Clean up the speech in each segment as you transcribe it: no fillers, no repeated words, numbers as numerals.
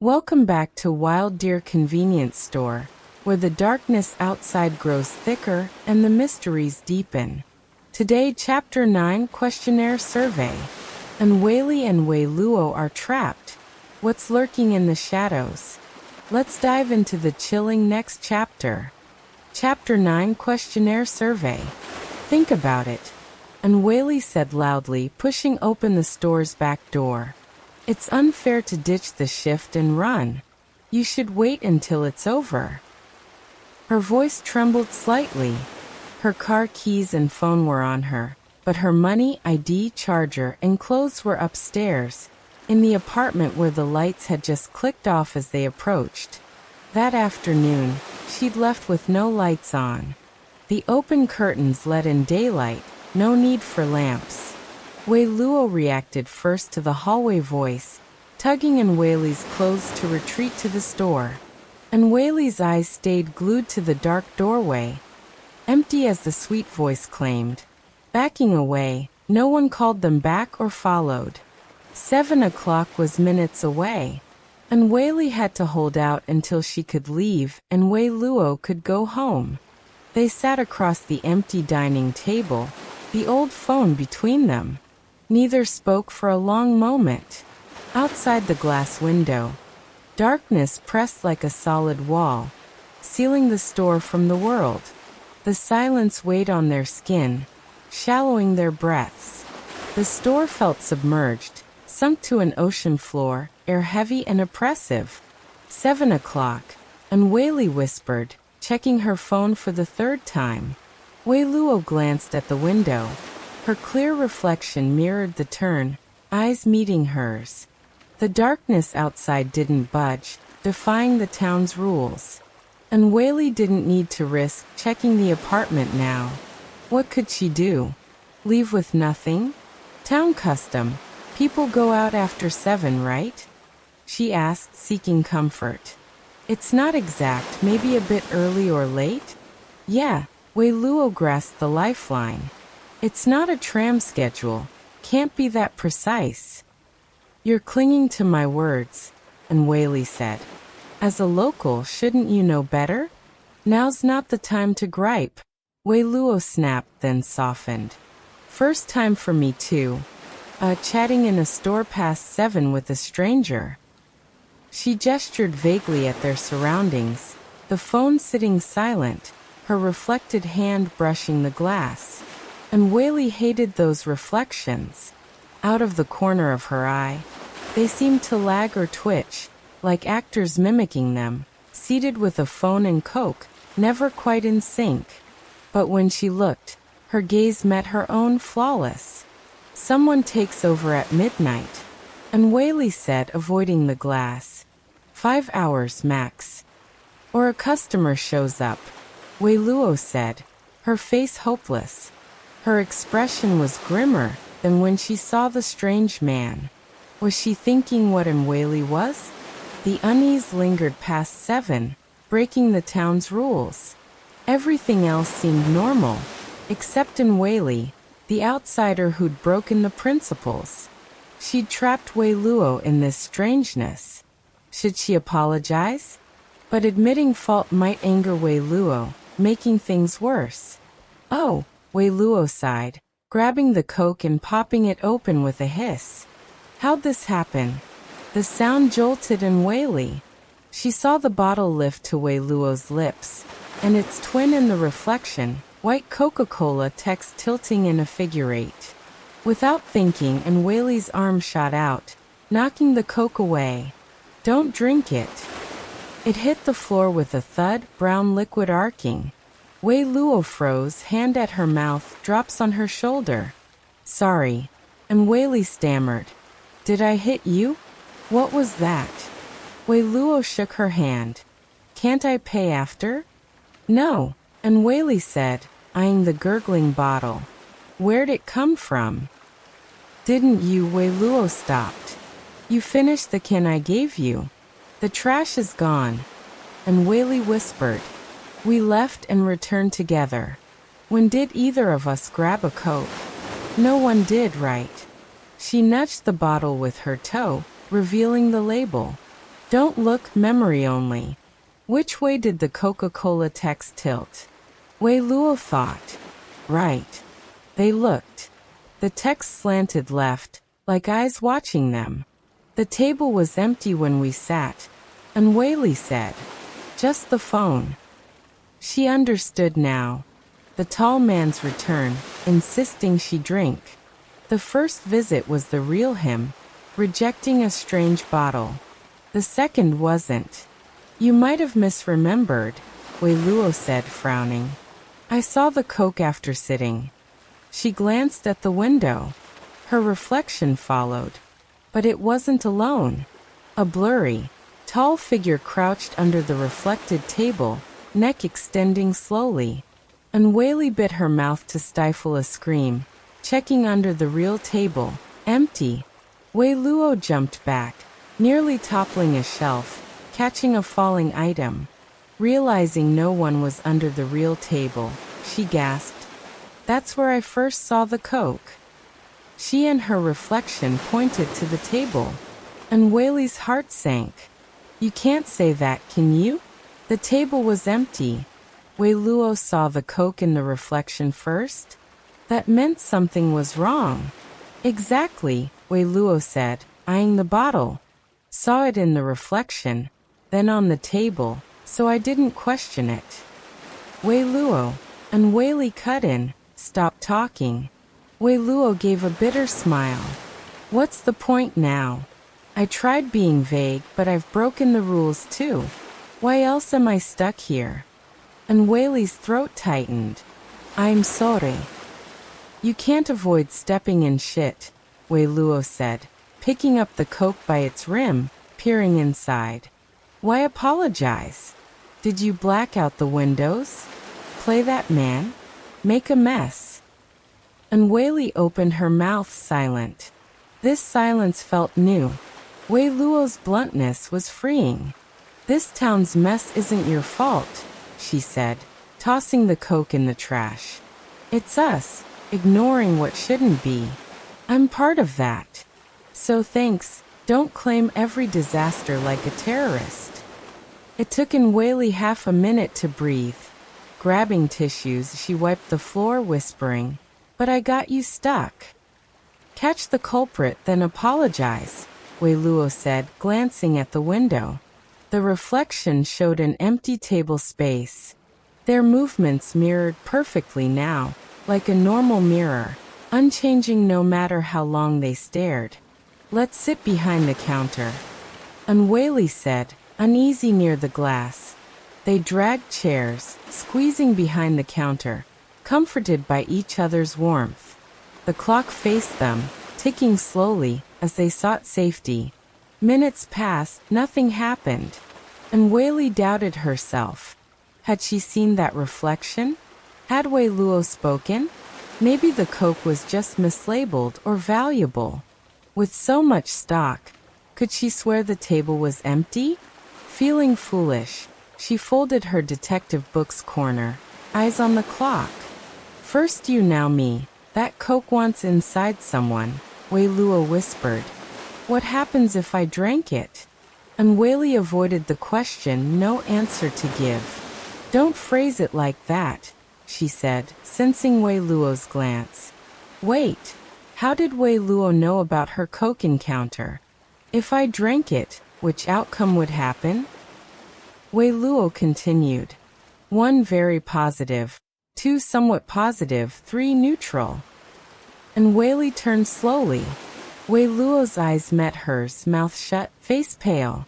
Welcome back to Wild Deer Convenience Store, where the darkness outside grows thicker and the mysteries deepen. Today, Chapter 9 Questionnaire Survey. Anwei Li and Wei Luo are trapped. What's lurking in the shadows? Let's dive into the chilling next chapter. Chapter 9 Questionnaire Survey. Think about it. Anwei Li said loudly, pushing open the store's back door. It's unfair to ditch the shift and run. You should wait until it's over. Her voice trembled slightly. Her car keys and phone were on her, but her money, ID, charger, and clothes were upstairs, in the apartment where the lights had just clicked off as they approached. That afternoon, she'd left with no lights on. The open curtains let in daylight, no need for lamps. Wei Luo reacted first to the hallway voice, tugging Anwei Li's clothes to retreat to the store. Anwei Li's eyes stayed glued to the dark doorway, empty as the sweet voice claimed. Backing away, no one called them back or followed. 7 o'clock was minutes away. Anwei Li had to hold out until she could leave and Wei Luo could go home. They sat across the empty dining table, the old phone between them. Neither spoke for a long moment. Outside the glass window, darkness pressed like a solid wall, sealing the store from the world. The silence weighed on their skin, shallowing their breaths. The store felt submerged, sunk to an ocean floor, air heavy and oppressive. 7 o'clock, Anwei Li whispered, checking her phone for the third time. Wei Luo glanced at the window. Her clear reflection mirrored the turn, eyes meeting hers. The darkness outside didn't budge, defying the town's rules. Anwei Li didn't need to risk checking the apartment now. What could she do? Leave with nothing? Town custom. People go out after 7, right? She asked, seeking comfort. It's not exact, maybe a bit early or late? Yeah, Wei Luo grasped the lifeline. It's not a tram schedule. Can't be that precise. You're clinging to my words, Anwei Li said. As a local, shouldn't you know better? Now's not the time to gripe. Wei Luo snapped, then softened. First time for me too. Chatting in a store past 7 with a stranger. She gestured vaguely at their surroundings, the phone sitting silent, her reflected hand brushing the glass. Anwei Li hated those reflections. Out of the corner of her eye, they seemed to lag or twitch, like actors mimicking them, seated with a phone and coke, never quite in sync. But when she looked, her gaze met her own, flawless. Someone takes over at midnight, Anwei Li said, avoiding the glass. 5 hours max. Or a customer shows up, Wei Luo said, her face hopeless. Her expression was grimmer than when she saw the strange man. Was she thinking what Anwei Li was? The unease lingered past 7, breaking the town's rules. Everything else seemed normal, except Anwei Li, the outsider who'd broken the principles. She'd trapped Wei Luo in this strangeness. Should she apologize? But admitting fault might anger Wei Luo, making things worse. Oh, Wei Luo sighed, grabbing the coke and popping it open with a hiss. How'd this happen? The sound jolted Anwei Li. She saw the bottle lift to Wei Luo's lips, and its twin in the reflection, white Coca-Cola text tilting in a figure 8. Without thinking, Anwei Li's arm shot out, knocking the coke away. Don't drink it. It hit the floor with a thud, brown liquid arcing. Wei Luo froze, hand at her mouth, drops on her shoulder. Sorry. Anwei Li stammered. Did I hit you? What was that? Wei Luo shook her hand. Can't I pay after? No, Anwei Li said, eyeing the gurgling bottle. Where'd it come from? Didn't you? Wei Luo stopped. You finished the can I gave you. The trash is gone. Anwei Li whispered. We left and returned together. When did either of us grab a coke? No one did, right? She nudged the bottle with her toe, revealing the label. Don't look, memory only. Which way did the Coca-Cola text tilt? Wei Luo thought. Right. They looked. The text slanted left, like eyes watching them. The table was empty when we sat. Anwei Li said. Just the phone. She understood now. The tall man's return, insisting she drink. The first visit was the real him, rejecting a strange bottle. The second wasn't. You might have misremembered, Wei Luo said, frowning. I saw the Coke after sitting. She glanced at the window. Her reflection followed. But it wasn't alone. A blurry, tall figure crouched under the reflected table, neck extending slowly. Anwei Li bit her mouth to stifle a scream, checking under the real table, empty. Wei Luo jumped back, nearly toppling a shelf, catching a falling item. Realizing no one was under the real table, she gasped. That's where I first saw the Coke. She and her reflection pointed to the table. Anwei Li's heart sank. You can't say that, can you? The table was empty. Wei Luo saw the Coke in the reflection first? That meant something was wrong. Exactly, Wei Luo said, eyeing the bottle. Saw it in the reflection, then on the table, so I didn't question it. Wei Luo, Anwei Li cut in, stop talking. Wei Luo gave a bitter smile. What's the point now? I tried being vague, but I've broken the rules too. Why else am I stuck here? Anwei Li's throat tightened. I'm sorry. You can't avoid stepping in shit, Wei Luo said, picking up the Coke by its rim, peering inside. Why apologize? Did you black out the windows? Play that man? Make a mess? Anwei Li opened her mouth, silent. This silence felt new. Wei Luo's bluntness was freeing. This town's mess isn't your fault, she said, tossing the Coke in the trash. It's us, ignoring what shouldn't be. I'm part of that. So thanks, don't claim every disaster like a terrorist. It took Anwei Li half a minute to breathe. Grabbing tissues, she wiped the floor, whispering, But I got you stuck. Catch the culprit, then apologize, Wei Luo said, glancing at the window. The reflection showed an empty table space. Their movements mirrored perfectly now, like a normal mirror, unchanging no matter how long they stared. Let's sit behind the counter, Anwei Li said, uneasy near the glass. They dragged chairs, squeezing behind the counter, comforted by each other's warmth. The clock faced them, ticking slowly, as they sought safety. Minutes passed, nothing happened. Anwei Li doubted herself. Had she seen that reflection? Had Wei Luo spoken? Maybe the Coke was just mislabeled or valuable. With so much stock, could she swear the table was empty? Feeling foolish, she folded her detective book's corner, eyes on the clock. First you, now me. That Coke wants inside someone, Wei Luo whispered. What happens if I drank it? Anwei Li avoided the question, no answer to give. Don't phrase it like that, she said, sensing Wei Luo's glance. Wait, how did Wei Luo know about her Coke encounter? If I drank it, which outcome would happen? Wei Luo continued. 1 very positive, 2 somewhat positive, 3 neutral. Anwei Li turned slowly. Wei Luo's eyes met hers, mouth shut, face pale.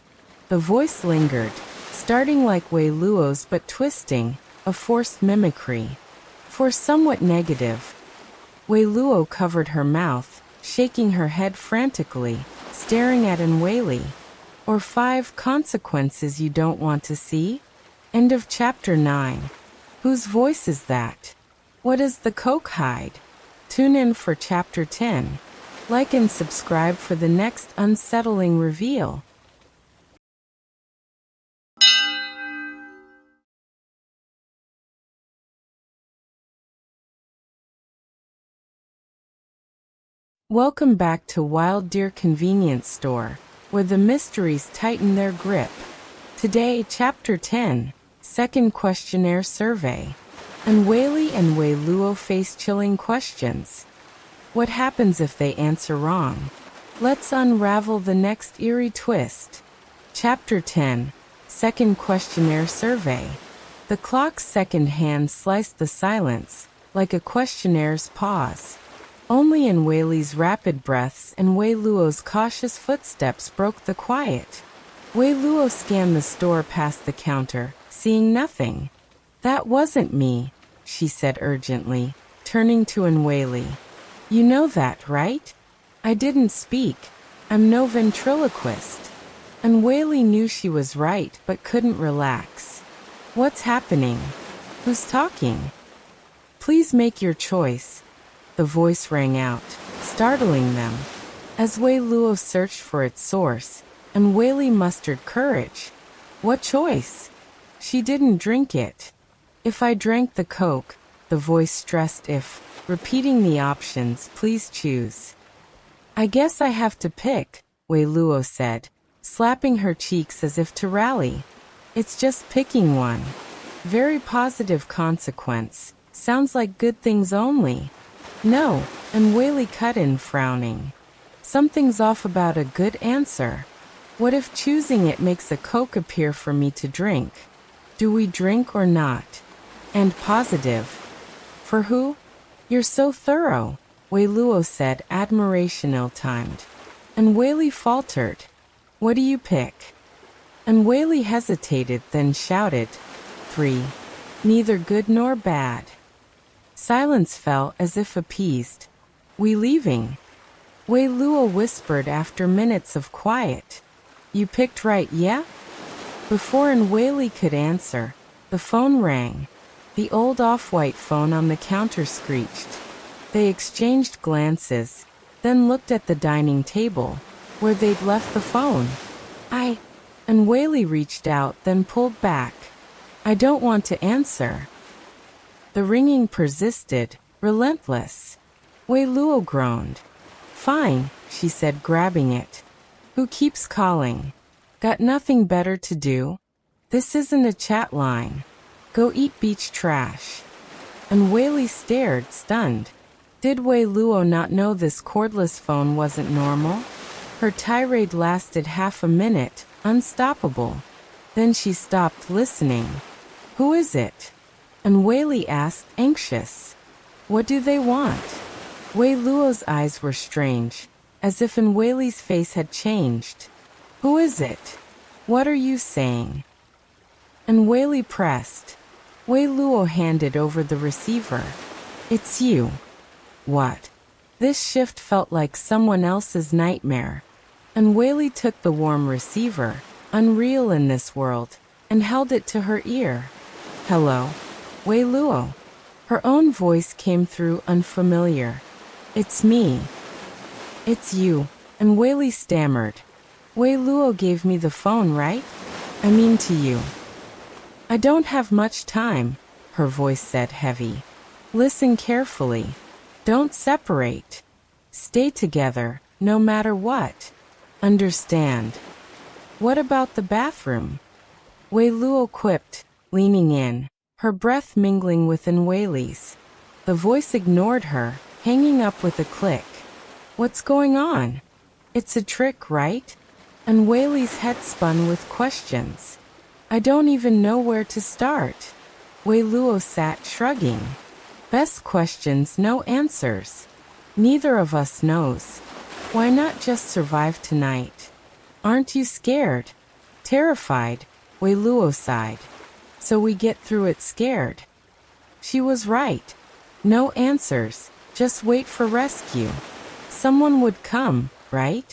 The voice lingered, starting like Wei Luo's but twisting, a forced mimicry. For somewhat negative. Wei Luo covered her mouth, shaking her head frantically, staring at Anwei Li. Or 5 consequences you don't want to see? End of chapter 9. Whose voice is that? What does the Coke hide? Tune in for chapter 10. Like and subscribe for the next unsettling reveal. Welcome back to Wild Deer Convenience Store, where the mysteries tighten their grip. Today, Chapter 10, Second Questionnaire Survey. Anwei Li and Wei Luo face chilling questions. What happens if they answer wrong? Let's unravel the next eerie twist. Chapter 10, Second Questionnaire Survey. The clock's second hand sliced the silence, like a questionnaires pause. Only Anwei Li's rapid breaths and Wei Luo's cautious footsteps broke the quiet. Wei Luo scanned the store past the counter, seeing nothing. "That wasn't me," she said urgently, turning to Anwei Li. "You know that, right? I didn't speak. I'm no ventriloquist." Anwei Li knew she was right but couldn't relax. "What's happening? Who's talking? Please make your choice." The voice rang out, startling them. As Wei Luo searched for its source, Anwei Li mustered courage. "What choice? She didn't drink it." "If I drank the Coke," the voice stressed, repeating the options, "please choose." "I guess I have to pick," Wei Luo said, slapping her cheeks as if to rally. "It's just picking one. Very positive consequence. Sounds like good things only." "No," Anwei Li cut in, frowning. "Something's off about a good answer. What if choosing it makes a Coke appear for me to drink? Do we drink or not? And positive. For who?" "You're so thorough," Wei Luo said, admiration ill-timed. Anwei Li faltered. "What do you pick?" Anwei Li hesitated, then shouted, 3. Neither good nor bad." Silence fell, as if appeased. "We leaving?" Wei Luo whispered after minutes of quiet. "You picked right, yeah?" Before Anwei Li could answer, the phone rang. The old off-white phone on the counter screeched. They exchanged glances, then looked at the dining table, where they'd left the phone. Anwei Li reached out, then pulled back. "I don't want to answer." The ringing persisted, relentless. Wei Luo groaned. "Fine," she said, grabbing it. "Who keeps calling? Got nothing better to do? This isn't a chat line. Go eat beach trash." Anwei Li stared, stunned. Did Wei Luo not know this cordless phone wasn't normal? Her tirade lasted half a minute, unstoppable. Then she stopped, listening. "Who is it?" Anwei Li asked, anxious. "What do they want?" Wei Luo's eyes were strange, as if Anwei Li's face had changed. "Who is it? What are you saying?" Anwei Li pressed. Wei Luo handed over the receiver. "It's you." "What?" This shift felt like someone else's nightmare. Anwei Li took the warm receiver, unreal in this world, and held it to her ear. "Hello? Wei Luo." Her own voice came through, unfamiliar. "It's me." "It's you," Anwei Li stammered. "Wei Luo gave me the phone, right? I mean to you." "I don't have much time," her voice said, heavy. "Listen carefully. Don't separate. Stay together, no matter what. Understand?" "What about the bathroom?" Wei Luo quipped, leaning in, her breath mingling with Anwei Li's. The voice ignored her, hanging up with a click. "What's going on? It's a trick, right?" Anwei Li's head spun with questions. "I don't even know where to start." Wei Luo sat, shrugging. "Best questions, no answers. Neither of us knows. Why not just survive tonight?" "Aren't you scared?" "Terrified," Wei Luo sighed. "So we get through it scared." She was right. No answers, just wait for rescue. Someone would come, right?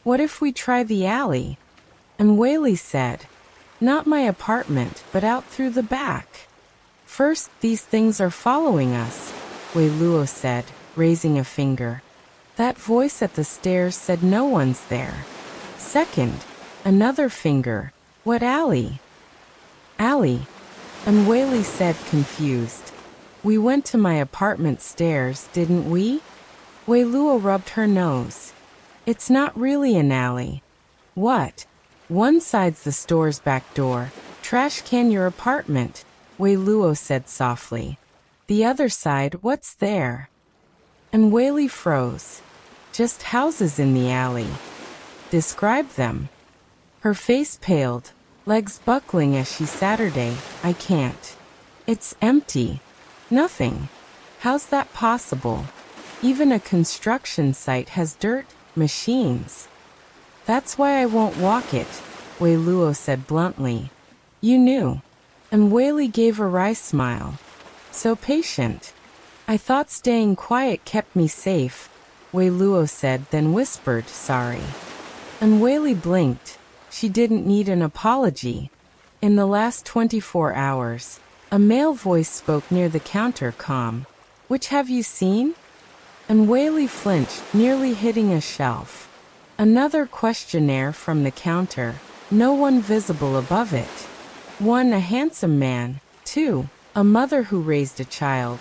"What if we try the alley?" Anwei Li said. "Not my apartment, but out through the back." "First, these things are following us," Wei Luo said, raising a finger. That voice at the stairs said no one's there. "Second," another finger. "What alley?" "Alley," Anwei Li said, confused. "We went to my apartment stairs, didn't we?" Wei Luo rubbed her nose. "It's not really an alley." What? One side's the store's back door. Trash can your apartment, Wei Luo said softly. The other side, what's there? Anwei Li froze. Just houses in the alley. Describe them. Her face paled, legs buckling as she Saturday, I can't. It's empty. Nothing. How's that possible? Even a construction site has dirt, machines. That's why I won't walk it, Wei Luo said bluntly. You knew. And Wei Li gave a wry smile. So patient. I thought staying quiet kept me safe, Wei Luo said, then whispered, sorry. And Wei Li blinked. She didn't need an apology. In the last 24 hours, a male voice spoke near the counter, calm. Which have you seen? And Wei Li flinched, nearly hitting a shelf. Another questionnaire from the counter, no one visible above it. 1. A handsome man. 2. A mother who raised a child.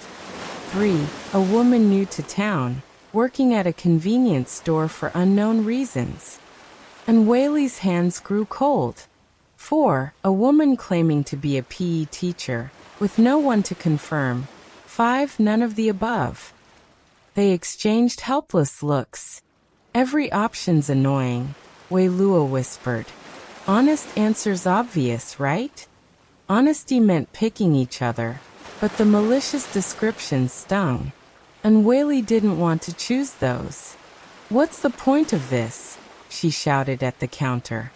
3. A woman new to town, working at a convenience store for unknown reasons. And Wei Li's hands grew cold. 4. A woman claiming to be a PE teacher, with no one to confirm. 5. None of the above. They exchanged helpless looks. Every option's annoying, Wei Luo whispered. Honest answer's obvious, right? Honesty meant picking each other, but the malicious descriptions stung. And Wei Li didn't want to choose those. What's the point of this? She shouted at the counter.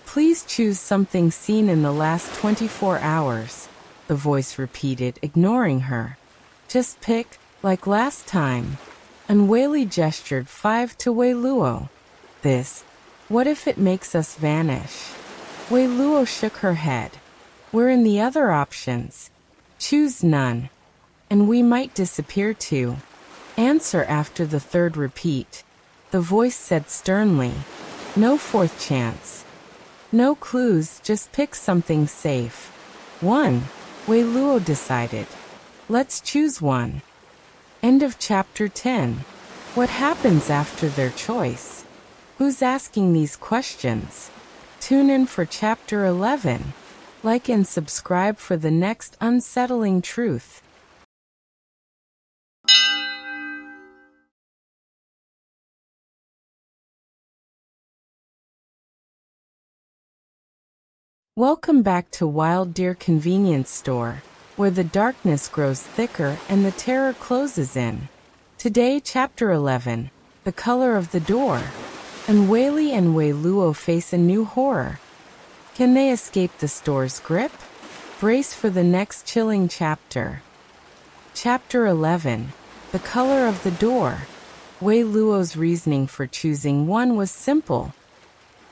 Please choose something seen in the last 24 hours, the voice repeated, ignoring her. Just pick, like last time. And Wei Li gestured 5 to Wei Luo. This. What if it makes us vanish? Wei Luo shook her head. We're in the other options. Choose none. And we might disappear too. Answer after the third repeat. The voice said sternly. No fourth chance. No clues, just pick something safe. 1. Wei Luo decided. Let's choose 1. End of chapter 10. What happens after their choice? Who's asking these questions? Tune in for chapter 11. Like and subscribe for the next unsettling truth. Welcome back to Wild Deer Convenience Store, where the darkness grows thicker and the terror closes in. Today, chapter 11, The Color of the Door. And Wei Li and Wei Luo face a new horror. Can they escape the store's grip? Brace for the next chilling chapter. Chapter 11, The Color of the Door. Wei Luo's reasoning for choosing 1 was simple.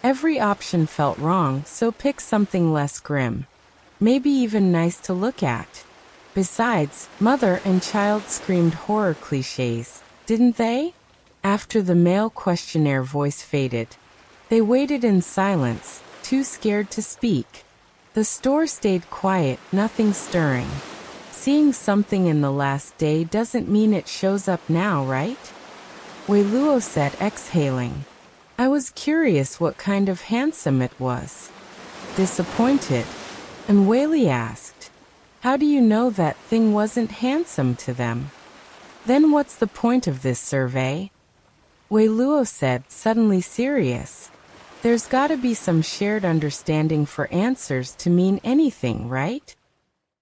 Every option felt wrong, so pick something less grim. Maybe even nice to look at. Besides, mother and child screamed horror cliches, didn't they? After the male questionnaire voice faded, they waited in silence, too scared to speak. The store stayed quiet, nothing stirring. Seeing something in the last day doesn't mean it shows up now, right? Wei Luo said, exhaling. I was curious what kind of handsome it was. Disappointed. And Wei Li asked, how do you know that thing wasn't handsome to them? Then what's the point of this survey? Wei Luo said, suddenly serious. There's gotta be some shared understanding for answers to mean anything, right?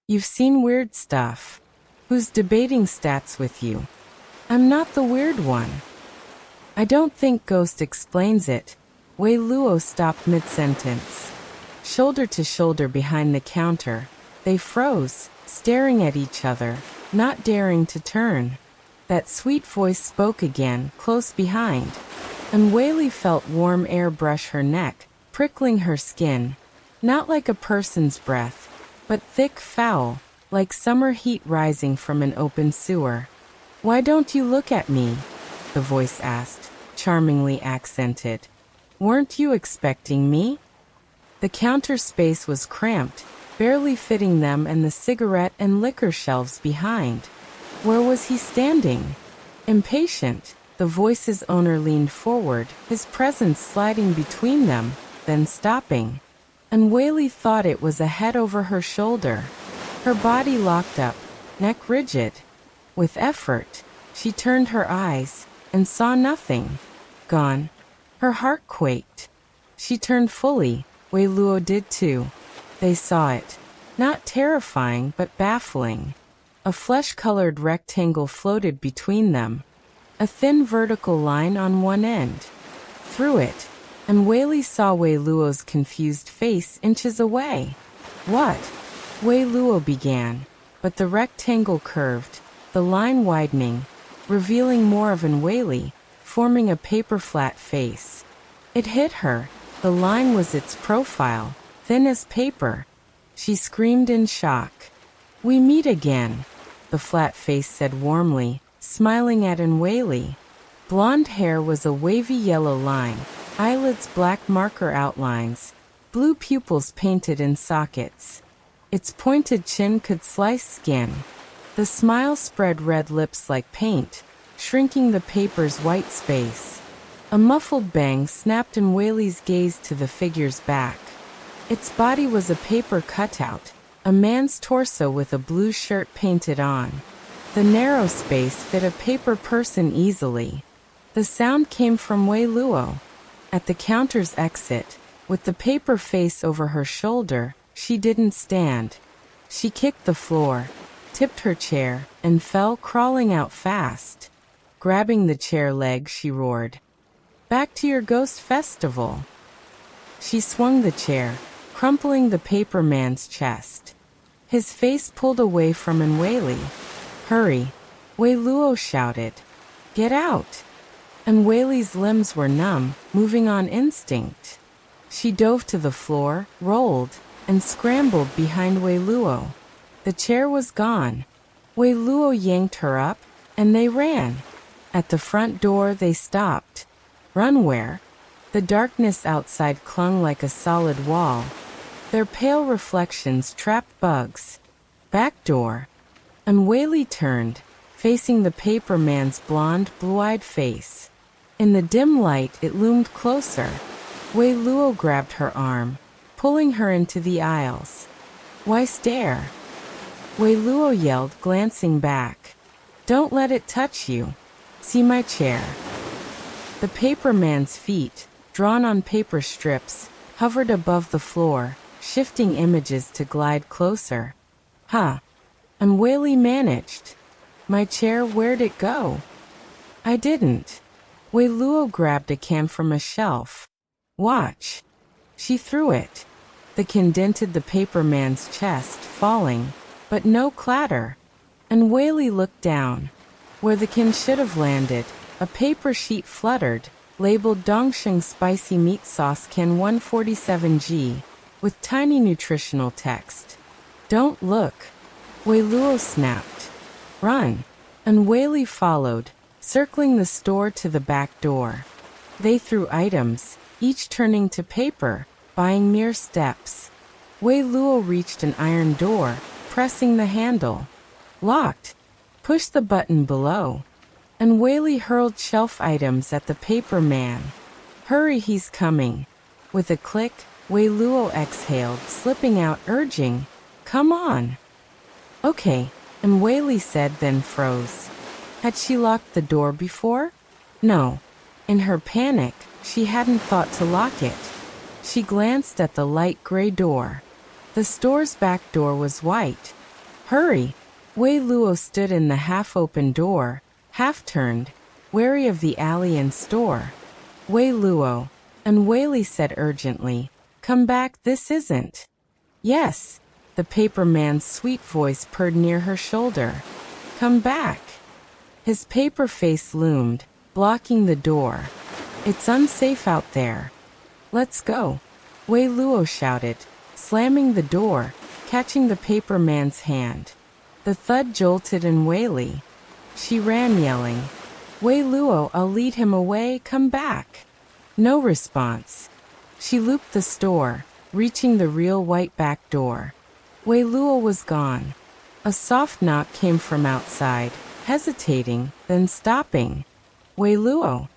You've seen weird stuff. Who's debating stats with you? I'm not the weird one. I don't think Ghost explains it. Wei Luo stopped mid-sentence. Shoulder to shoulder behind the counter, they froze, staring at each other, not daring to turn. That sweet voice spoke again, close behind. And Wei Li felt warm air brush her neck, prickling her skin. Not like a person's breath, but thick, foul, like summer heat rising from an open sewer. Why don't you look at me? The voice asked, charmingly accented. Weren't you expecting me? The counter space was cramped, barely fitting them and the cigarette and liquor shelves behind. Where was he standing? Impatient, the voice's owner leaned forward, his presence sliding between them. then stopping. Anwei Li thought it was a head over her shoulder. Her body locked up, neck rigid. With effort, she turned her eyes and saw nothing. Gone. Her heart quaked. She turned fully. Wei Luo did too. They saw it. Not terrifying, but baffling. A flesh-colored rectangle floated between them. A thin vertical line on one end. Through it, Anwei Li saw Wei Luo's confused face inches away. What? Wei Luo began, but the rectangle curved, the line widening, revealing more of Anwei Li, forming a paper-flat face. It hit her. The line was its profile, thin as paper. She screamed in shock. "We meet again," the flat face said warmly, smiling at Anwei Li. Blonde hair was a wavy yellow line, eyelids black marker outlines, blue pupils painted in sockets. Its pointed chin could slice skin. The smile spread red lips like paint, shrinking the paper's white space. A muffled bang snapped Anwei Li's gaze to the figure's back. Its body was a paper cutout, a man's torso with a blue shirt painted on. The narrow space fit a paper person easily. The sound came from Wei Luo. At the counter's exit, with the paper face over her shoulder, she didn't stand. She kicked the floor, tipped her chair, and fell crawling out fast. Grabbing the chair leg, she roared, "Back to your ghost festival." She swung the chair, crumpling the paper man's chest. His face pulled away from Anwei Li. "Hurry!" Wei Luo shouted. "Get out!" Anwei Li's limbs were numb, moving on instinct. She dove to the floor, rolled, and scrambled behind Wei Luo. The chair was gone. Wei Luo yanked her up, and they ran. At the front door they stopped. Run where? The darkness outside clung like a solid wall. Their pale reflections trapped bugs. Back door. Anwei Li turned, facing the paper man's blonde, blue-eyed face. In the dim light it loomed closer. Wei Luo grabbed her arm, pulling her into the aisles. "Why stare?" Wei Luo yelled, glancing back. "Don't let it touch you. See my chair." The paper man's feet, drawn on paper strips, hovered above the floor, shifting images to glide closer. "Huh." Anwei Li managed. "My chair, where'd it go?" "I didn't." Wei Luo grabbed a can from a shelf. "Watch." She threw it. The can dented the paper man's chest, falling, but no clatter. Anwei Li looked down. Where the can should have landed, a paper sheet fluttered, labeled Dongsheng Spicy Meat Sauce Can 147G, with tiny nutritional text. "Don't look." Wei Luo snapped. "Run." Anwei Li followed, circling the store to the back door. They threw items, each turning to paper, buying mere steps. Wei Luo reached an iron door, pressing the handle. Locked. Push the button below. Anwei Li hurled shelf items at the paper man. "Hurry, he's coming." With a click, Wei Luo exhaled, slipping out, urging, "Come on." "Okay," Anwei Li said, then froze. Had she locked the door before? No. In her panic, she hadn't thought to lock it. She glanced at the light gray door. The store's back door was white. "Hurry!" Wei Luo stood in the half-open door, half-turned, wary of the alley and store. "Wei Luo," Anwei Li said urgently, "come back, this isn't." "Yes," the paper man's sweet voice purred near her shoulder. "Come back." His paper face loomed, blocking the door. "It's unsafe out there." "Let's go," Wei Luo shouted, slamming the door, catching the paper man's hand. The thud jolted Anwei Li. She ran yelling, "Wei Luo, I'll lead him away, come back." No response. She looped the store, reaching the real white back door. Wei Luo was gone. A soft knock came from outside, hesitating, then stopping. "Wei Luo."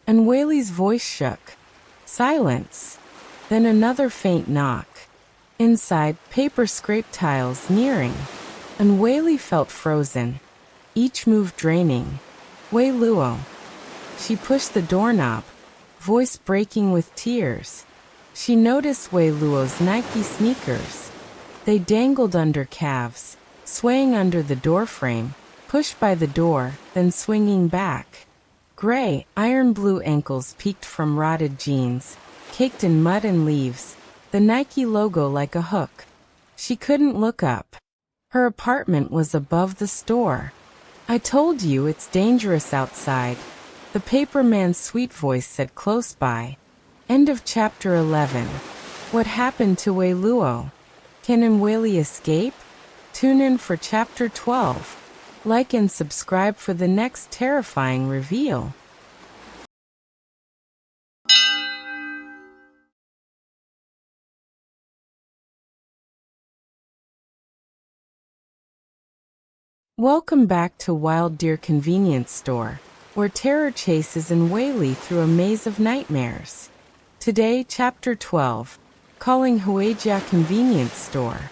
Anwei Li's voice shook. "Silence." Then another faint knock. Inside, paper scraped tiles nearing. Anwei Li felt frozen. Each move draining. Wei Luo. She pushed the doorknob, voice breaking with tears. She noticed Wei Luo's Nike sneakers. They dangled under calves, swaying under the doorframe, pushed by the door, then swinging back. Gray, iron-blue ankles peeked from rotted jeans, caked in mud and leaves, the Nike logo like a hook. She couldn't look up. Her apartment was above the store. "I told you it's dangerous outside," the paperman's sweet voice said close by. End of chapter 11. What happened to Wei Luo? Can Anwei Li escape? Tune in for chapter 12. Like and subscribe for the next terrifying reveal. Welcome back to Wild Deer Convenience Store, where terror chases Anwei Li through a maze of nightmares. Today, Chapter 12, Calling Huijia Convenience Store.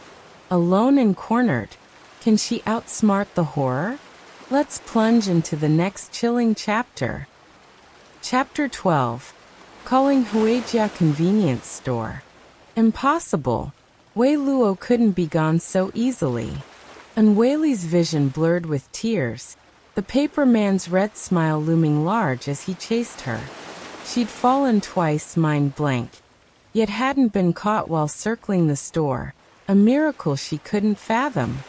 Alone and cornered, can she outsmart the horror? Let's plunge into the next chilling chapter. Chapter 12, Calling Huijia Convenience Store. Impossible. Wei Luo couldn't be gone so easily. Anwei Li's vision blurred with tears, the paperman's red smile looming large as he chased her. She'd fallen twice, mind blank, yet hadn't been caught while circling the store, a miracle she couldn't fathom.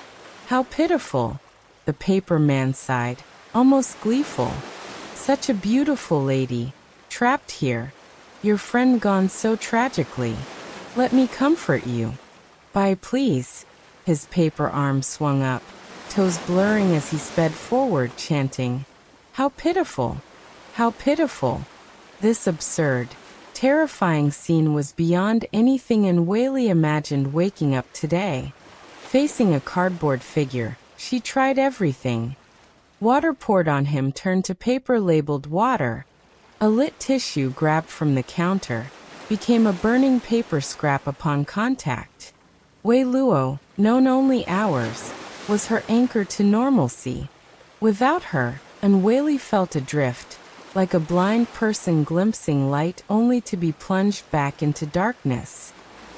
How pitiful, the paperman sighed, almost gleeful. Such a beautiful lady, trapped here, your friend gone so tragically. Let me comfort you. Bye, please. His paper arm swung up, toes blurring as he sped forward, chanting, "How pitiful! How pitiful!" This absurd, terrifying scene was beyond anything Anwei Li imagined waking up today. Facing a cardboard figure, she tried everything. Water poured on him turned to paper labeled water. A lit tissue grabbed from the counter became a burning paper scrap upon contact. Wei Luo, known only hours, was her anchor to normalcy. Without her, Anwei Li felt adrift, like a blind person glimpsing light only to be plunged back into darkness.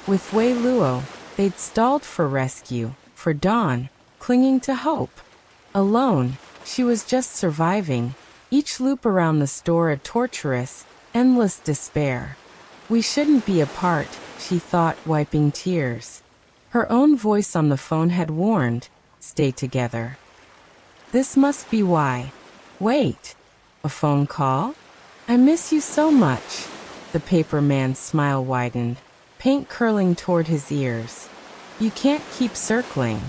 With Wei Luo, they'd stalled for rescue, for dawn, clinging to hope. Alone, she was just surviving, each loop around the store a torturous, endless despair. We shouldn't be apart, she thought, wiping tears. Her own voice on the phone had warned, stay together. This must be why. Wait. A phone call? I miss you so much. The paperman's smile widened, paint curling toward his ears. You can't keep circling.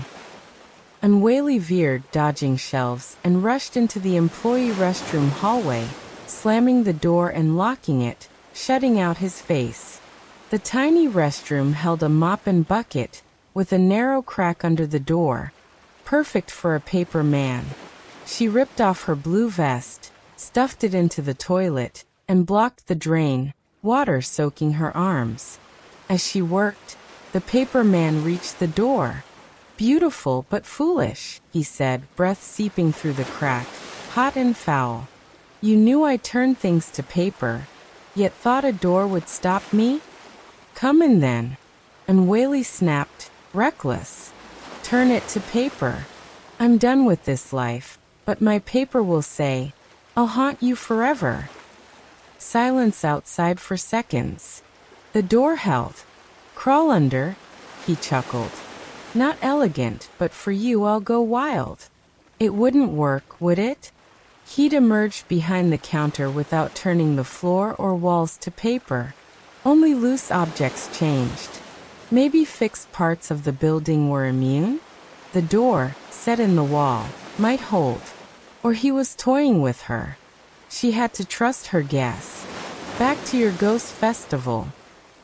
Anwei Li veered, dodging shelves, and rushed into the employee restroom hallway, slamming the door and locking it, shutting out his face. The tiny restroom held a mop and bucket, with a narrow crack under the door, perfect for a paper man. She ripped off her blue vest, stuffed it into the toilet, and blocked the drain, water soaking her arms. As she worked, the paper man reached the door. "Beautiful but foolish," he said, breath seeping through the crack, hot and foul. "You knew I turned things to paper, yet thought a door would stop me? Come in then." Anwei Li snapped, reckless. "Turn it to paper. I'm done with this life, but my paper will say, I'll haunt you forever." Silence outside for seconds. The door held. "Crawl under," he chuckled. "Not elegant, but for you I'll go wild." It wouldn't work, would it? He'd emerged behind the counter without turning the floor or walls to paper. Only loose objects changed. Maybe fixed parts of the building were immune? The door, set in the wall, might hold. Or he was toying with her. She had to trust her guess. "Back to your ghost festival,"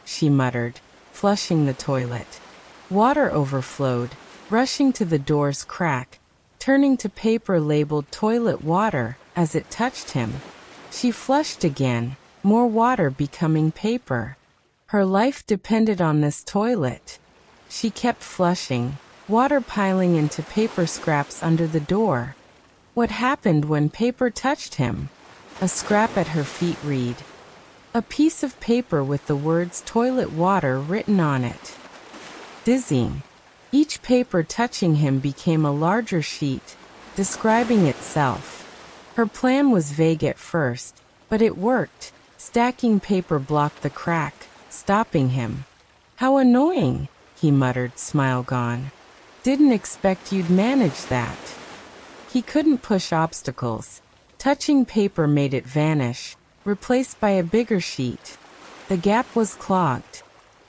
she muttered, flushing the toilet. Water overflowed, rushing to the door's crack, turning to paper labeled toilet water as it touched him. She flushed again, more water becoming paper. Her life depended on this toilet. She kept flushing, water piling into paper scraps under the door. What happened when paper touched him? A scrap at her feet read. A piece of paper with the words toilet water written on it. Dizzying. Each paper touching him became a larger sheet, describing itself. Her plan was vague at first, but it worked. Stacking paper blocked the crack, stopping him. How annoying, he muttered, smile gone. Didn't expect you'd manage that. He couldn't push obstacles. Touching paper made it vanish, replaced by a bigger sheet. The gap was clogged.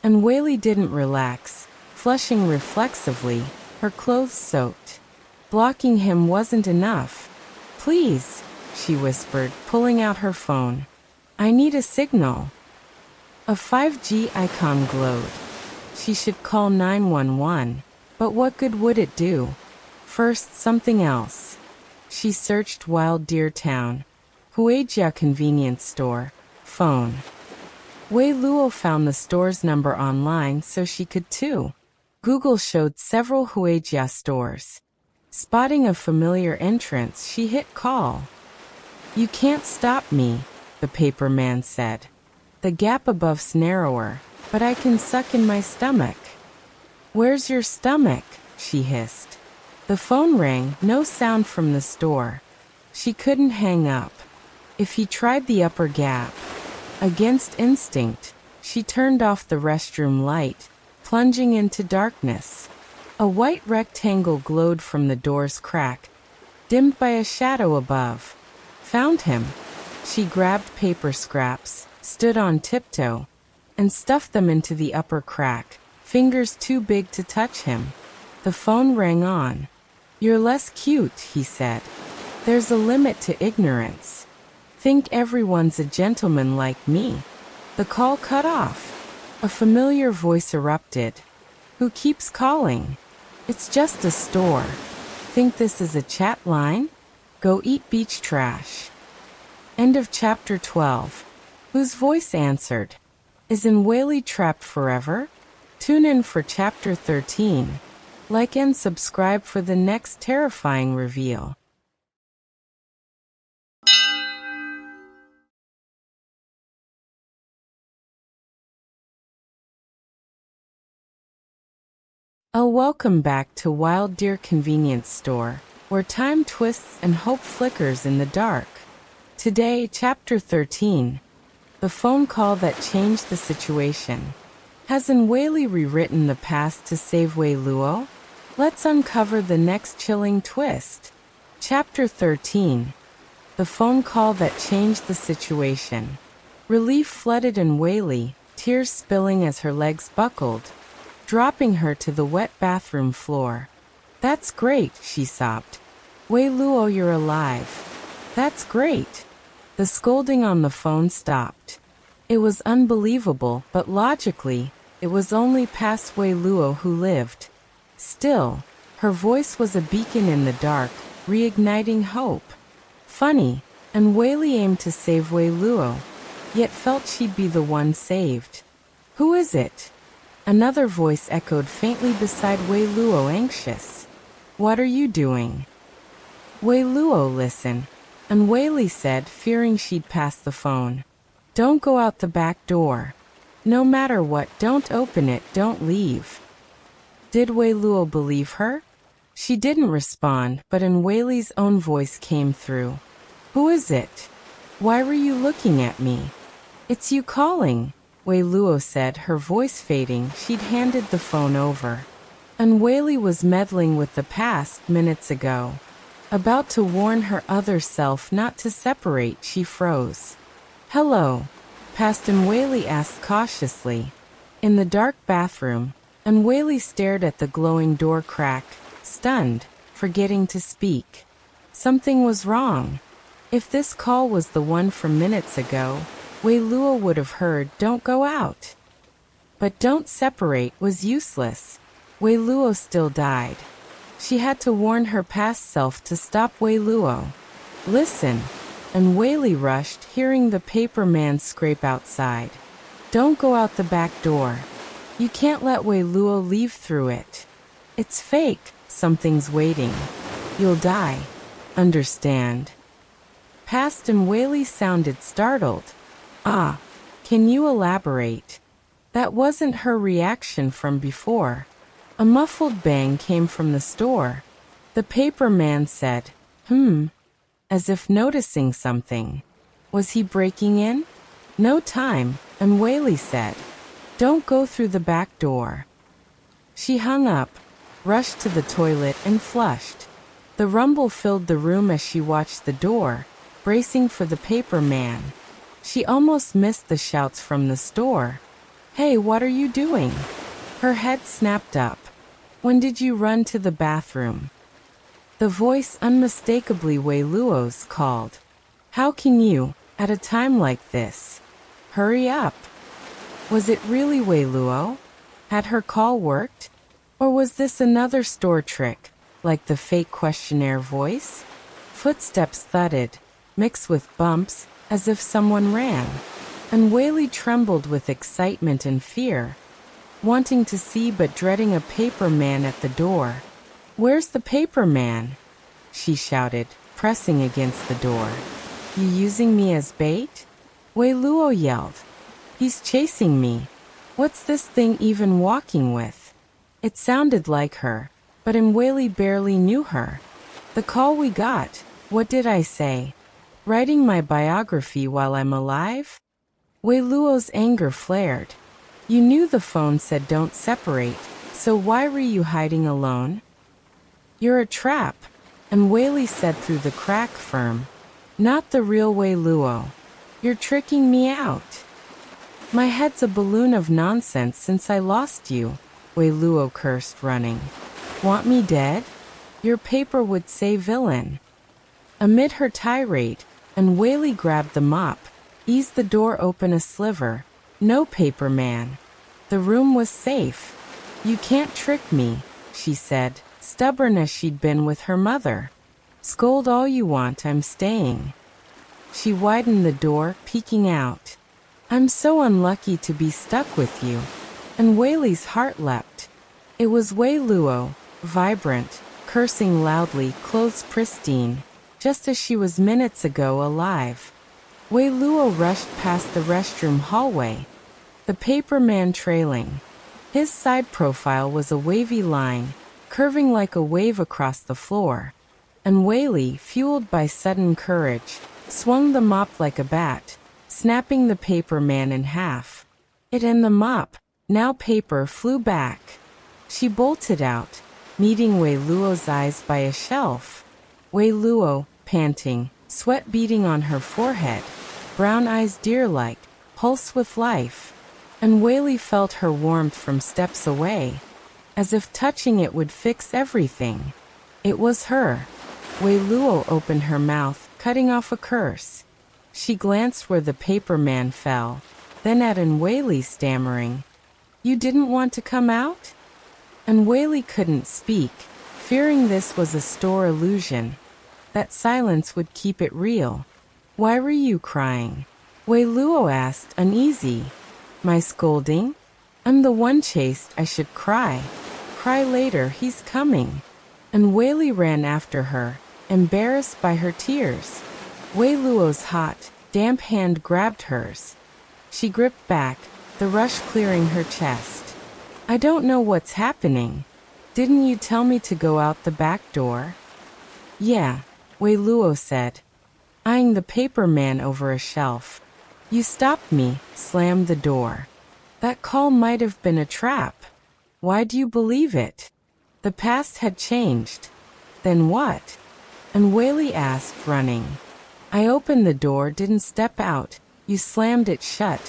Anwei Li didn't relax, flushing reflexively, her clothes soaked. Blocking him wasn't enough. Please, she whispered, pulling out her phone. I need a signal. A 5G icon glowed. She should call 911, but what good would it do? First, something else. She searched Wild Deer Town. Huijia convenience store. Phone. Wei Luo found the store's number online so she could too. Google showed several Huijia stores. Spotting a familiar entrance, she hit call. You can't stop me, the paper man said. The gap above's narrower, but I can suck in my stomach. Where's your stomach? She hissed. The phone rang, no sound from the store. She couldn't hang up. If he tried the upper gap. Against instinct, she turned off the restroom light, plunging into darkness. A white rectangle glowed from the door's crack, dimmed by a shadow above. Found him. She grabbed paper scraps, stood on tiptoe, and stuffed them into the upper crack, fingers too big to touch him. The phone rang on. You're less cute, he said. There's a limit to ignorance. Think everyone's a gentleman like me. The call cut off. A familiar voice erupted. Who keeps calling? It's just a store. Think this is a chat line? Go eat beach trash. End of chapter 12. Whose voice answered? Is Anwei Li trapped forever? Tune in for chapter 13. Like and subscribe for the next terrifying reveal. Welcome back to Wild Deer Convenience Store, where time twists and hope flickers in the dark. Today, Chapter 13. The phone call that changed the situation. Has Anwei Li rewritten the past to save Wei Luo? Let's uncover the next chilling twist. Chapter 13. The phone call that changed the situation. Relief flooded Anwei Li, tears spilling as her legs buckled, dropping her to the wet bathroom floor. That's great, she sobbed. Wei Luo, you're alive. That's great. The scolding on the phone stopped. It was unbelievable, but logically, it was only past Wei Luo who lived. Still, her voice was a beacon in the dark, reigniting hope. Funny, Anwei Li aimed to save Wei Luo, yet felt she'd be the one saved. Who is it? Another voice echoed faintly beside Wei Luo, anxious. What are you doing? Wei Luo, listen, Anwei Li said, fearing she'd pass the phone. Don't go out the back door. No matter what, don't open it, don't leave. Did Wei Luo believe her? She didn't respond, but Anwei Li's own voice came through. Who is it? Why were you looking at me? It's you calling, Wei Luo said, her voice fading. She'd handed the phone over. Anwei Li was meddling with the past minutes ago. About to warn her other self not to separate, she froze. Hello, past Anwei Li asked cautiously. In the dark bathroom, Anwei Li stared at the glowing door crack, stunned, forgetting to speak. Something was wrong. If this call was the one from minutes ago, Wei Luo would have heard, don't go out. But don't separate was useless. Wei Luo still died. She had to warn her past self to stop Wei Luo. Listen, Anwei Li rushed, hearing the paper man scrape outside. Don't go out the back door. You can't let Wei Luo leave through it. It's fake. Something's waiting. You'll die. Understand? Past Anwei Li sounded startled. Ah, can you elaborate? That wasn't her reaction from before. A muffled bang came from the store. The paper man said, as if noticing something. Was he breaking in? No time, Anwei Li said. Don't go through the back door. She hung up, rushed to the toilet and flushed. The rumble filled the room as she watched the door, bracing for the paper man. She almost missed the shouts from the store. Hey, what are you doing? Her head snapped up. When did you run to the bathroom? The voice, unmistakably Wei Luo's, called. How can you, at a time like this? Hurry up. Was it really Wei Luo? Had her call worked? Or was this another store trick, like the fake questionnaire voice? Footsteps thudded, mixed with bumps, as if someone ran. Anwei Li trembled with excitement and fear, wanting to see but dreading a paper man at the door. Where's the paper man? She shouted, pressing against the door. You using me as bait? Wei Luo yelled. He's chasing me. What's this thing even walking with? It sounded like her, but Anwei Li barely knew her. The call we got. What did I say? Writing my biography while I'm alive? Wei Luo's anger flared. You knew the phone said don't separate, so why were you hiding alone? You're a trap, Anwei Li said through the crack firm. Not the real Wei Luo. You're tricking me out. My head's a balloon of nonsense since I lost you, Wei Luo cursed, running. Want me dead? Your paper would say villain. Amid her tirade, Anwei Li grabbed the mop, eased the door open a sliver. No paper man. The room was safe. You can't trick me, she said, stubborn as she'd been with her mother. Scold all you want, I'm staying. She widened the door, peeking out. I'm so unlucky to be stuck with you. Anwei Li's heart leapt. It was Wei Luo, vibrant, cursing loudly, clothes pristine, just as she was minutes ago alive. Wei Luo rushed past the restroom hallway, the paper man trailing. His side profile was a wavy line, curving like a wave across the floor. Anwei Li, fueled by sudden courage, swung the mop like a bat, snapping the paper man in half. It and the mop, now paper, flew back. She bolted out, meeting Wei Luo's eyes by a shelf. Wei Luo, panting, sweat beading on her forehead, brown eyes deer-like, pulse with life. Anwei Li felt her warmth from steps away, as if touching it would fix everything. It was her. Wei Luo opened her mouth, cutting off a curse. She glanced where the paper man fell, then at Anwei Li, stammering. You didn't want to come out? Anwei Li couldn't speak, fearing this was a store illusion, that silence would keep it real. Why were you crying? Wei Luo asked, uneasy. My scolding? I'm the one chased, I should cry. Cry later, he's coming. Anwei Li ran after her, embarrassed by her tears. Wei Luo's hot, damp hand grabbed hers. She gripped back, the rush clearing her chest. I don't know what's happening. Didn't you tell me to go out the back door? Yeah, Wei Luo said, eyeing the paper man over a shelf. You stopped me, slammed the door. That call might have been a trap. Why do you believe it? The past had changed. Then what? Anwei Li asked, running. I opened the door, didn't step out. You slammed it shut,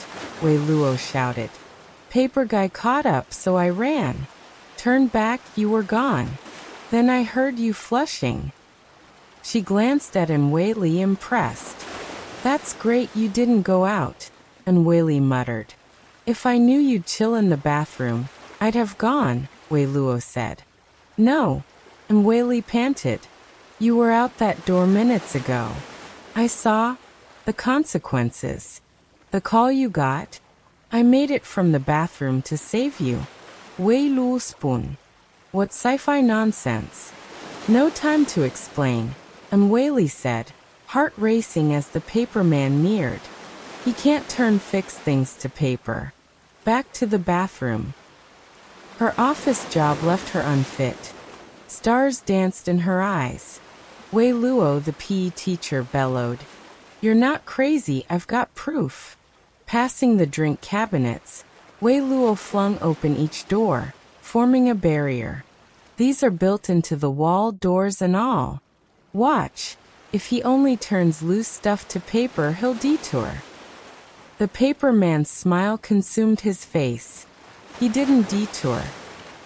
Wei Luo shouted. Paper guy caught up, so I ran. Turned back, you were gone. Then I heard you flushing. She glanced at Anwei Li, impressed. That's great you didn't go out, Anwei Li muttered. If I knew you'd chill in the bathroom, I'd have gone, Wei Luo said. No, Anwei Li panted. You were out that door minutes ago. I saw the consequences. The call you got? I made it from the bathroom to save you. Wei Lu spoon. What sci-fi nonsense. No time to explain, Anwei Li said, heart racing as the paperman neared. He can't turn fix things to paper. Back to the bathroom. Her office job left her unfit. Stars danced in her eyes. Wei Luo, the PE teacher, bellowed. You're not crazy, I've got proof. Passing the drink cabinets, Wei Luo flung open each door, forming a barrier. These are built into the wall, doors and all. Watch. If he only turns loose stuff to paper, he'll detour. The paperman's smile consumed his face. He didn't detour.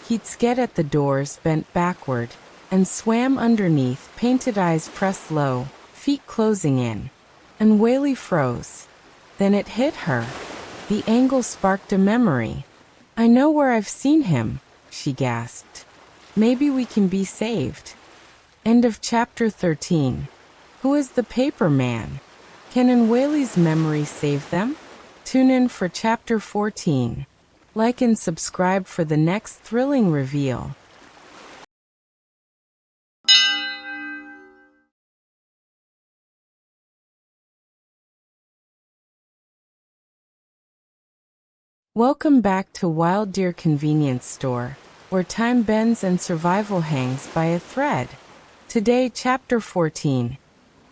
He'd sked at the doors, bent backward, and swam underneath, painted eyes pressed low, feet closing in. And Anwei Li froze. Then it hit her. The angle sparked a memory. I know where I've seen him, she gasped. Maybe we can be saved. End of chapter 13. Who is the paper man? Can Anwei Li's memory save them? Tune in for chapter 14. Like and subscribe for the next thrilling reveal. Welcome back to Wild Deer Convenience Store, where time bends and survival hangs by a thread. Today, chapter 14.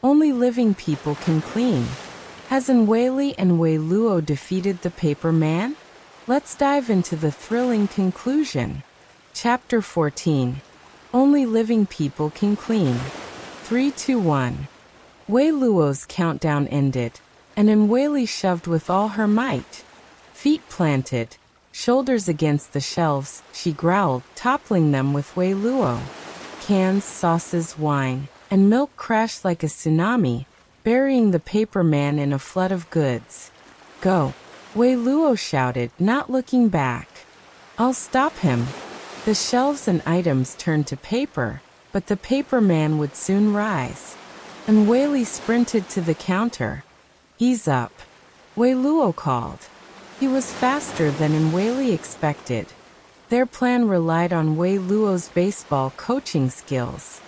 Only living people can clean. Has Anwei Li and Wei Luo defeated the paper man? Let's dive into the thrilling conclusion. Chapter 14. Only living people can clean. 3, 2, 1. Wei Luo's countdown ended, and Anwei Li shoved with all her might. Feet planted, shoulders against the shelves, she growled, toppling them with Wei Luo. Cans, sauces, wine, and milk crashed like a tsunami, burying the paper man in a flood of goods. Go! Wei Luo shouted, not looking back. I'll stop him. The shelves and items turned to paper, but the paper man would soon rise. Anwei Li sprinted to the counter. Ease up. Wei Luo called. He was faster than Anwei Li expected. Their plan relied on Wei Luo's baseball coaching skills.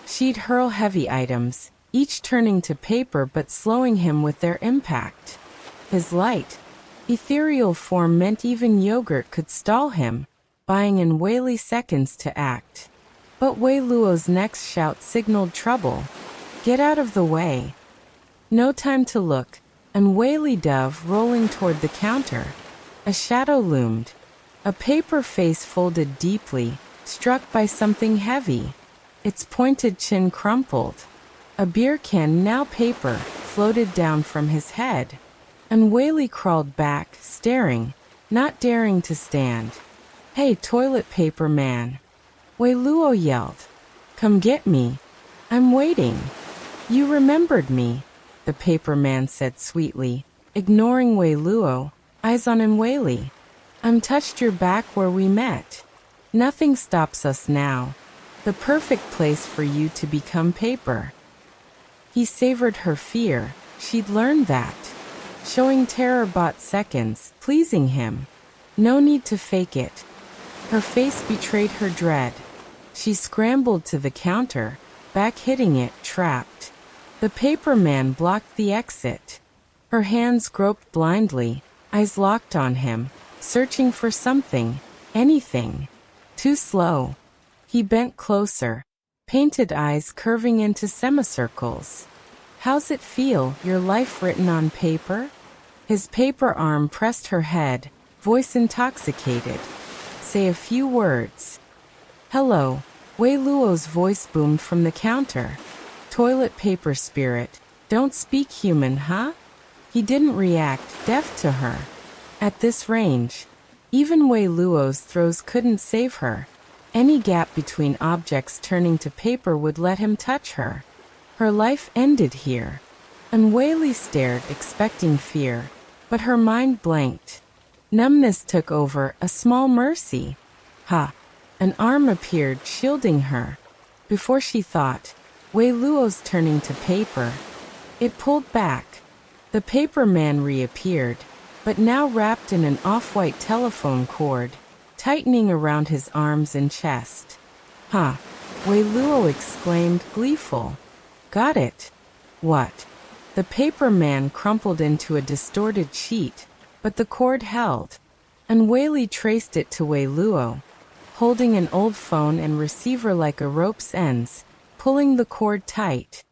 She'd hurl heavy items, each turning to paper but slowing him with their impact. His light, ethereal form meant even yogurt could stall him, buying Anwei Li seconds to act. But Wei Luo's next shout signaled trouble. Get out of the way. No time to look, Anwei Li dove rolling toward the counter. A shadow loomed. A paper face folded deeply, struck by something heavy. Its pointed chin crumpled. A beer can, now paper, floated down from his head. Anwei Li crawled back, staring, not daring to stand. Hey, toilet paper man. Wei Luo yelled. Come get me. I'm waiting. You remembered me, the paper man said sweetly, ignoring Wei Luo, eyes on Anwei Li. I'm touched your back where we met. Nothing stops us now. The perfect place for you to become paper. He savored her fear. She'd learned that. Showing terror bought seconds, pleasing him. No need to fake it. Her face betrayed her dread. She scrambled to the counter, back hitting it, trapped. The paper man blocked the exit. Her hands groped blindly, eyes locked on him, searching for something, anything. Too slow. He bent closer, painted eyes curving into semicircles. How's it feel, your life written on paper? His paper arm pressed her head, voice intoxicated. Say a few words. Hello. Wei Luo's voice boomed from the counter. Toilet paper spirit. Don't speak human, huh? He didn't react, deaf to her. At this range, even Wei Luo's throws couldn't save her. Any gap between objects turning to paper would let him touch her. Her life ended here. Anwei Li stared, expecting fear, but her mind blanked. Numbness took over, a small mercy. Ha! An arm appeared, shielding her. Before she thought, Wei Luo's turning to paper. It pulled back. The paper man reappeared, but now wrapped in an off-white telephone cord, tightening around his arms and chest. Huh, Wei Luo exclaimed, gleeful. Got it. What? The paper man crumpled into a distorted sheet, but the cord held. And Wei Li traced it to Wei Luo, holding an old phone and receiver like a rope's ends, pulling the cord tight.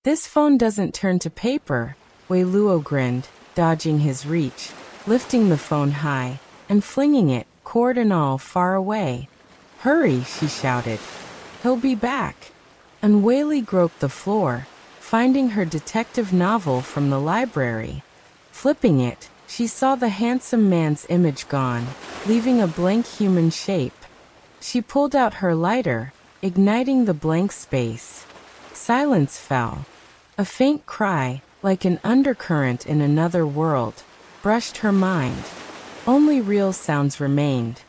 This phone doesn't turn to paper, Wei Luo grinned, dodging his reach, lifting the phone high, and flinging it, cord and all, far away. Hurry, she shouted. He'll be back. And Wei Li groped the floor, finding her detective novel from the library. Flipping it, she saw the handsome man's image gone, leaving a blank human shape. She pulled out her lighter, igniting the blank space. Silence fell. A faint cry, like an undercurrent in another world, brushed her mind. Only real sounds remained.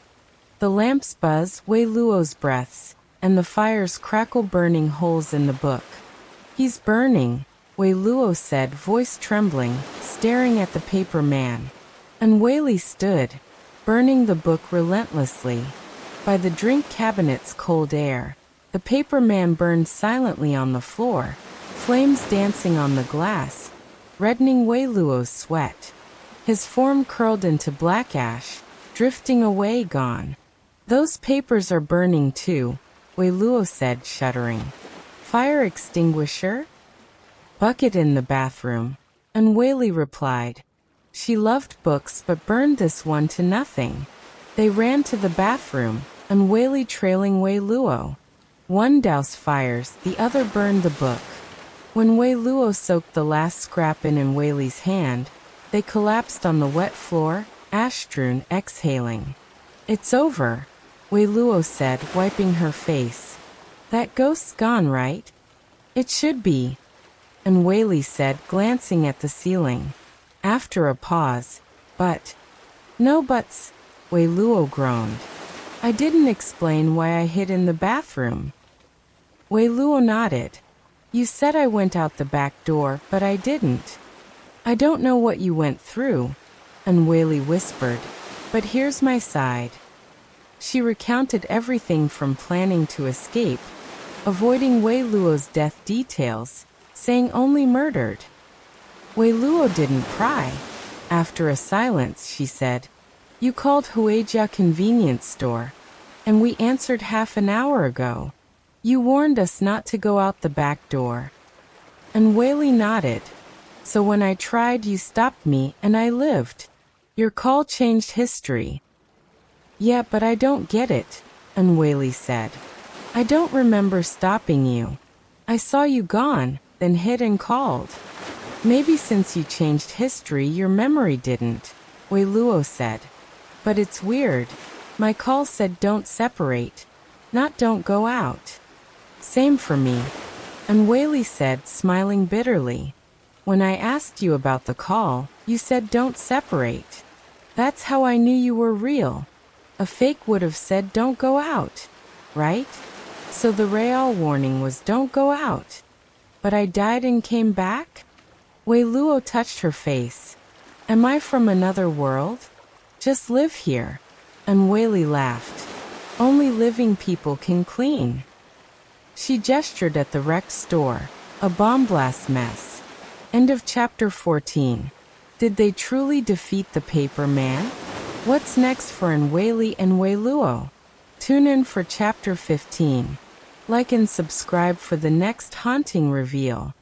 The lamp's buzz, Wei Luo's breaths, and the fire's crackle burning holes in the book. He's burning, Wei Luo said, voice trembling, staring at the paper man. And Wei Li stood, burning the book relentlessly. By the drink cabinet's cold air, the paper man burned silently on the floor, flames dancing on the glass, reddening Wei Luo's sweat. His form curled into black ash, drifting away, gone. Those papers are burning too, Wei Luo said, shuddering. Fire extinguisher? Bucket in the bathroom. And Wei Li replied. She loved books but burned this one to nothing. They ran to the bathroom, and Wei Li trailing Wei Luo. One doused fires, the other burned the book. When Wei Luo soaked the last scrap in Wei Li's hand, they collapsed on the wet floor, ash-strewn, exhaling. It's over, Wei Luo said, wiping her face. That ghost's gone, right? It should be. And Wei Li said, glancing at the ceiling. After a pause, but... No buts, Wei Luo groaned. I didn't explain why I hid in the bathroom. Wei Luo nodded. You said I went out the back door, but I didn't. I don't know what you went through, and Wei Li whispered, but here's my side. She recounted everything from planning to escape, avoiding Wei Luo's death details, saying only murdered. Wei Luo didn't pry. After a silence, she said, You called Huijia convenience store, and we answered half an hour ago. You warned us not to go out the back door. And Wei Li nodded. So when I tried, you stopped me, and I lived. Your call changed history. Yeah, but I don't get it, and Wei Li said. I don't remember stopping you. I saw you gone, then hid and called. Maybe since you changed history, your memory didn't, Wei Luo said. But it's weird. My call said don't separate, not don't go out. Same for me. And Wei Li said, smiling bitterly. When I asked you about the call, you said don't separate. That's how I knew you were real. A fake would have said don't go out, right? So the real warning was don't go out. But I died and came back? Wei Luo touched her face. Am I from another world? Just live here. And Wei Li laughed. Only living people can clean. She gestured at the wrecked store, a bomb blast mess. End of chapter 14. Did they truly defeat the paper man? What's next for Anwei Li and Wei Luo? Tune in for chapter 15. Like and subscribe for the next haunting reveal.